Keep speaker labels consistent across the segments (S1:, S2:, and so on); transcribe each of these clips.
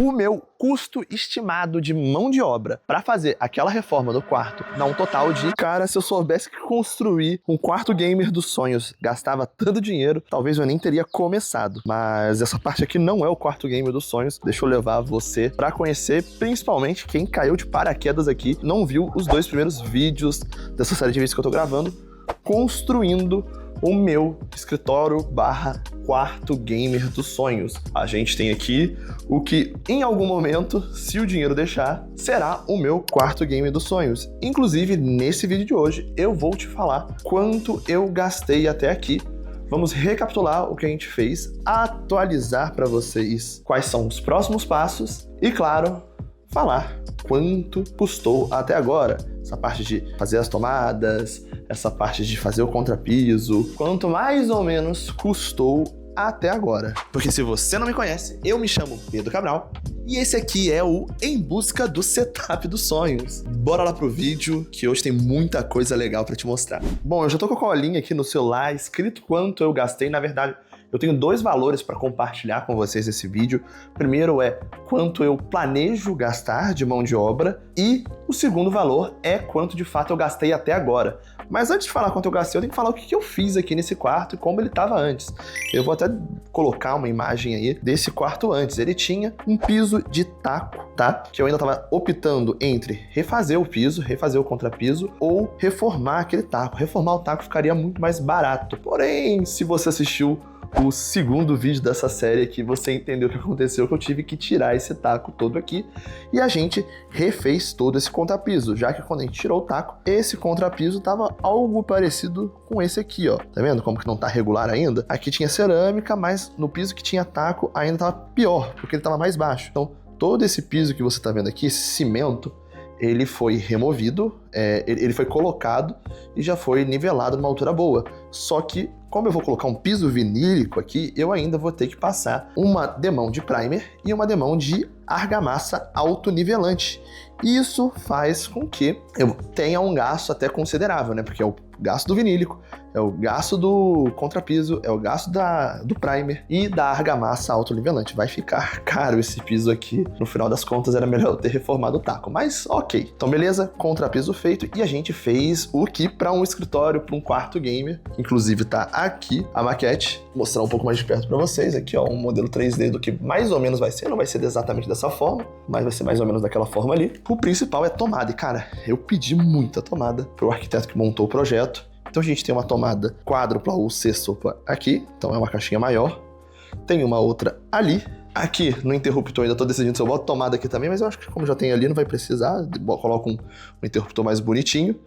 S1: O meu custo estimado de mão de obra para fazer aquela reforma do quarto dá um total de... Cara, se eu soubesse que construir um quarto gamer dos sonhos gastava tanto dinheiro, talvez eu nem teria começado. Mas essa parte aqui não é o quarto gamer dos sonhos. Deixa eu levar você para conhecer, principalmente quem caiu de paraquedas aqui, não viu os 2 primeiros vídeos dessa série de vídeos que eu tô gravando, construindo o meu escritório barra quarto gamer dos sonhos. A gente tem aqui o que, em algum momento, se o dinheiro deixar, será o meu quarto gamer dos sonhos. Inclusive, nesse vídeo de hoje, eu vou te falar quanto eu gastei até aqui. Vamos recapitular o que a gente fez, atualizar para vocês quais são os próximos passos e, claro, falar quanto custou até agora. Essa parte de fazer as tomadas, essa parte de fazer o contrapiso, quanto mais ou menos custou até agora. Porque se você não me conhece, eu me chamo Pedro Cabral e esse aqui é o Em Busca do Setup dos Sonhos. Bora lá pro vídeo, que hoje tem muita coisa legal pra te mostrar. Bom, eu já tô com a colinha aqui no celular, escrito quanto eu gastei. Na verdade, eu tenho 2 valores para compartilhar com vocês nesse vídeo. Primeiro é quanto eu planejo gastar de mão de obra e o segundo valor é quanto de fato eu gastei até agora. Mas antes de falar quanto eu gastei, eu tenho que falar o que eu fiz aqui nesse quarto e como ele estava antes. Eu vou até colocar uma imagem aí desse quarto antes. Ele tinha um piso de taco, tá? Que eu ainda estava optando entre refazer o piso, refazer o contrapiso ou reformar aquele taco. Reformar o taco ficaria muito mais barato. Porém, se você assistiu o segundo vídeo dessa série aqui, você entendeu o que aconteceu, que eu tive que tirar esse taco todo aqui e a gente refez todo esse contrapiso, já que quando a gente tirou o taco, esse contrapiso tava algo parecido com esse aqui, ó. Tá vendo como que não tá regular ainda? Aqui tinha cerâmica, mas no piso que tinha taco ainda tava pior, porque ele tava mais baixo. Então, todo esse piso que você tá vendo aqui, esse cimento, ele foi removido, ele foi colocado e já foi nivelado numa altura boa. Só que, como eu vou colocar um piso vinílico aqui, eu ainda vou ter que passar uma demão de primer e uma demão de argamassa autonivelante. Isso faz com que eu tenha um gasto até considerável, né? Porque é o gasto do vinílico, é o gasto do contrapiso, é o gasto do primer e da argamassa autonivelante. Vai ficar caro esse piso aqui. No final das contas, era melhor eu ter reformado o taco. Mas ok. Então, beleza, contrapiso feito. E a gente fez o que para um escritório, para um quarto gamer. Inclusive, tá aqui a maquete. Vou mostrar um pouco mais de perto para vocês. Aqui, ó, um modelo 3D do que mais ou menos vai ser. Não vai ser exatamente dessa forma, mas vai ser mais ou menos daquela forma ali. O principal é tomada. E, cara, eu pedi muita tomada pro arquiteto que montou o projeto. Então a gente tem uma tomada quádrupla ou sextupla aqui, então é uma caixinha maior. Tem uma outra ali. Aqui no interruptor ainda tô decidindo se eu boto tomada aqui também, mas eu acho que como já tem ali não vai precisar. Coloco um interruptor mais bonitinho.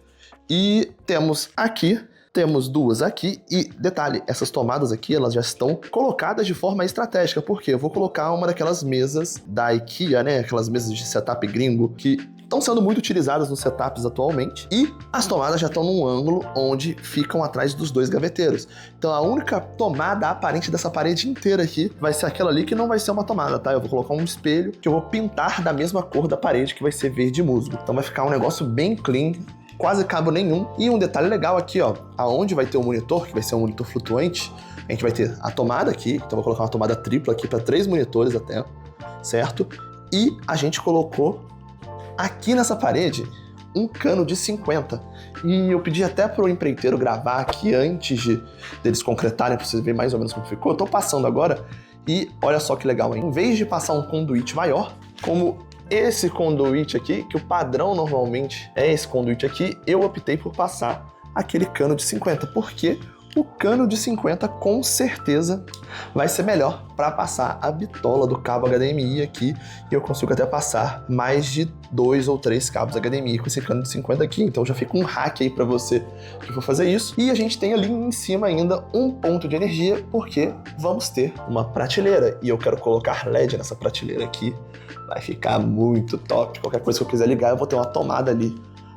S1: E temos aqui, temos 2 aqui e detalhe, essas tomadas aqui elas já estão colocadas de forma estratégica, porque eu vou colocar uma daquelas mesas da IKEA, né, aquelas mesas de setup gringo que estão sendo muito utilizadas nos setups atualmente e as tomadas já estão num ângulo onde ficam atrás dos 2 gaveteiros. Então a única tomada aparente dessa parede inteira aqui vai ser aquela ali que não vai ser uma tomada, tá? Eu vou colocar um espelho que eu vou pintar da mesma cor da parede que vai ser verde musgo. Então vai ficar um negócio bem clean, quase cabo nenhum. E um detalhe legal aqui, ó, aonde vai ter o monitor, que vai ser um monitor flutuante, a gente vai ter a tomada aqui, então eu vou colocar uma tomada tripla aqui para 3 monitores até, certo? E a gente colocou aqui nessa parede um cano de 50. E eu pedi até pro empreiteiro gravar aqui antes deles concretarem, pra vocês verem mais ou menos como ficou. Eu tô passando agora e olha só que legal, hein? Em vez de passar um conduíte maior, como esse conduíte aqui, que o padrão normalmente é esse conduíte aqui, eu optei por passar aquele cano de 50, porque o cano de 50 com certeza vai ser melhor para passar a bitola do cabo HDMI aqui, e eu consigo até passar mais de 2 ou 3 cabos HDMI com esse cano de 50 aqui, então já fica um hack aí para você que for fazer isso. E a gente tem ali em cima ainda um ponto de energia, porque vamos ter uma prateleira, e eu quero colocar LED nessa prateleira aqui, vai ficar muito top. Qualquer coisa que eu quiser ligar, eu vou ter uma tomada ali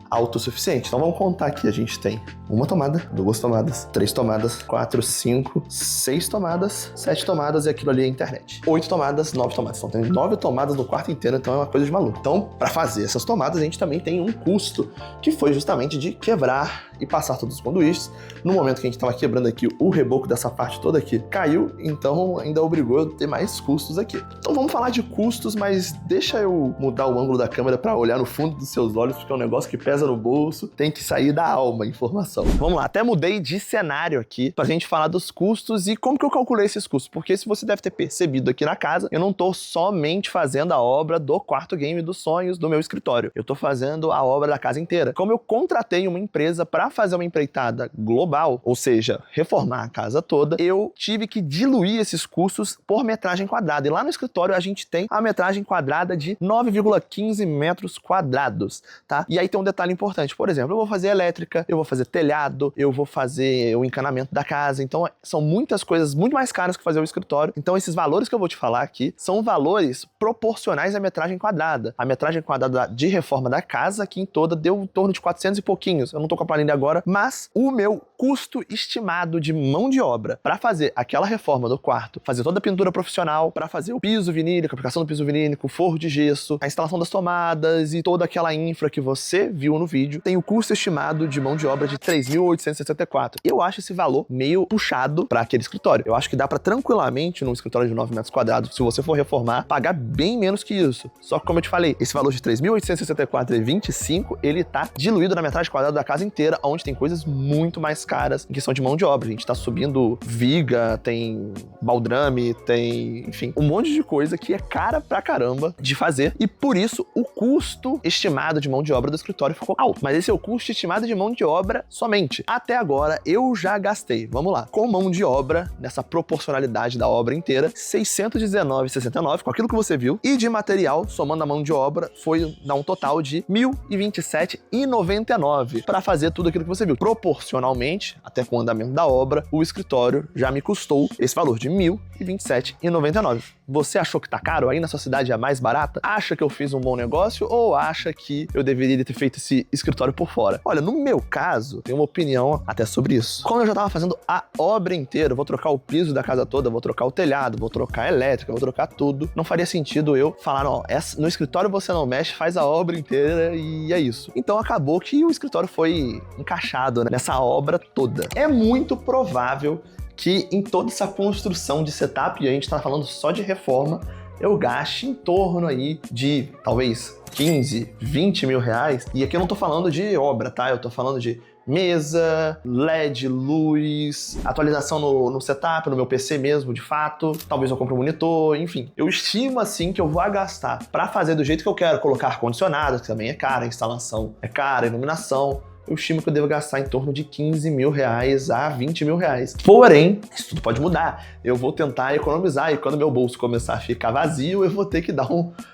S1: autossuficiente. Então vamos contar aqui, a gente tem uma tomada, 2 tomadas, 3 tomadas, 4, 5, 6 tomadas, 7 tomadas e aquilo ali é a internet. 8 tomadas, 9 tomadas. Então tem 9 tomadas no quarto inteiro, então é uma coisa de maluco. Então, para fazer essas tomadas, a gente também tem um custo que foi justamente de quebrar e passar todos os conduítes. No momento que a gente estava quebrando aqui, o reboco dessa parte toda aqui caiu, então ainda obrigou a ter mais custos aqui. Então vamos falar de custos, mas deixa eu mudar o ângulo da câmera para olhar no fundo dos seus olhos, porque é um negócio que pesa no bolso, tem que sair da alma a informação. Vamos lá, até mudei de cenário aqui pra gente falar dos custos e como que eu calculei esses custos, porque se você deve ter percebido aqui na casa, eu não tô somente fazendo a obra do quarto game dos sonhos do meu escritório, eu tô fazendo a obra da casa inteira. Como eu contratei uma empresa para fazer uma empreitada global, ou seja, reformar a casa toda, eu tive que diluir esses custos por metragem quadrada. E lá no escritório a gente tem a metragem quadrada de 9,15 metros quadrados, tá? E aí tem um detalhe importante, por exemplo, eu vou fazer elétrica, eu vou fazer telhado, eu vou fazer o encanamento da casa, então são muitas coisas muito mais caras que fazer o escritório. Então esses valores que eu vou te falar aqui são valores proporcionais à metragem quadrada. A metragem quadrada de reforma da casa aqui em toda deu em torno de 400 e pouquinhos, eu não tô com a planilha agora, mas o meu custo estimado de mão de obra para fazer aquela reforma do quarto, fazer toda a pintura profissional, para fazer o piso vinílico, a aplicação do piso vinílico, o forro de gesso, a instalação das tomadas e toda aquela infra que você viu no vídeo, tem o custo estimado de mão de obra de R$ 3.864. Eu acho esse valor meio puxado para aquele escritório. Eu acho que dá para tranquilamente, num escritório de 9 metros quadrados, se você for reformar, pagar bem menos que isso. Só que, como eu te falei, esse valor de R$ 3.864,25, ele tá diluído na metragem quadrada da casa inteira, onde tem coisas muito mais caras em questão de mão de obra. A gente tá subindo viga, tem baldrame, tem, enfim, um monte de coisa que é cara pra caramba de fazer e por isso o custo estimado de mão de obra do escritório ficou alto. Mas esse é o custo estimado de mão de obra somente. Até agora eu já gastei, vamos lá, com mão de obra, nessa proporcionalidade da obra inteira, R$ 619,69 com aquilo que você viu, e de material, somando a mão de obra, foi dar um total de R$ 1.027,99 para fazer tudo aquilo que você viu. Proporcionalmente, até com o andamento da obra, o escritório já me custou esse valor de R$ 1.027,99. Você achou que tá caro? Aí na sua cidade é mais barata? Acha que eu fiz um bom negócio ou acha que eu deveria ter feito esse escritório por fora? Olha, no meu caso, tenho uma opinião até sobre isso. Como eu já tava fazendo a obra inteira, vou trocar o piso da casa toda, vou trocar o telhado, vou trocar a elétrica, vou trocar tudo, não faria sentido eu falar, não, no escritório você não mexe, faz a obra inteira e é isso. Então acabou que o escritório foi encaixado, né, nessa obra toda. É muito provável que em toda essa construção de setup, e a gente tá falando só de reforma, eu gaste em torno aí de talvez 15, 20 mil reais. E aqui eu não tô falando de obra, tá? Eu tô falando de mesa, LED, luz, atualização no setup, no meu PC mesmo, de fato. Talvez eu compre um monitor, enfim. Eu estimo, assim, que eu vou gastar pra fazer do jeito que eu quero, colocar ar-condicionado, que também é caro, a instalação é cara, a iluminação. Eu estimo que eu devo gastar em torno de 15 mil reais a 20 mil reais. Porém, isso tudo pode mudar. Eu vou tentar economizar e quando meu bolso começar a ficar vazio, eu vou ter que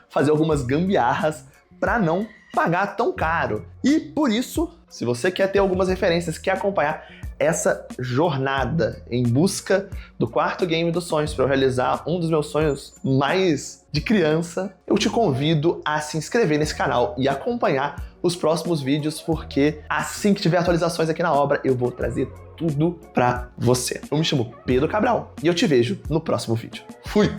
S1: fazer algumas gambiarras para não pagar tão caro. E por isso, se você quer ter algumas referências, quer acompanhar essa jornada em busca do quarto game dos sonhos para eu realizar um dos meus sonhos mais de criança, eu te convido a se inscrever nesse canal e acompanhar os próximos vídeos, porque assim que tiver atualizações aqui na obra, eu vou trazer tudo pra você. Eu me chamo Pedro Cabral e eu te vejo no próximo vídeo. Fui!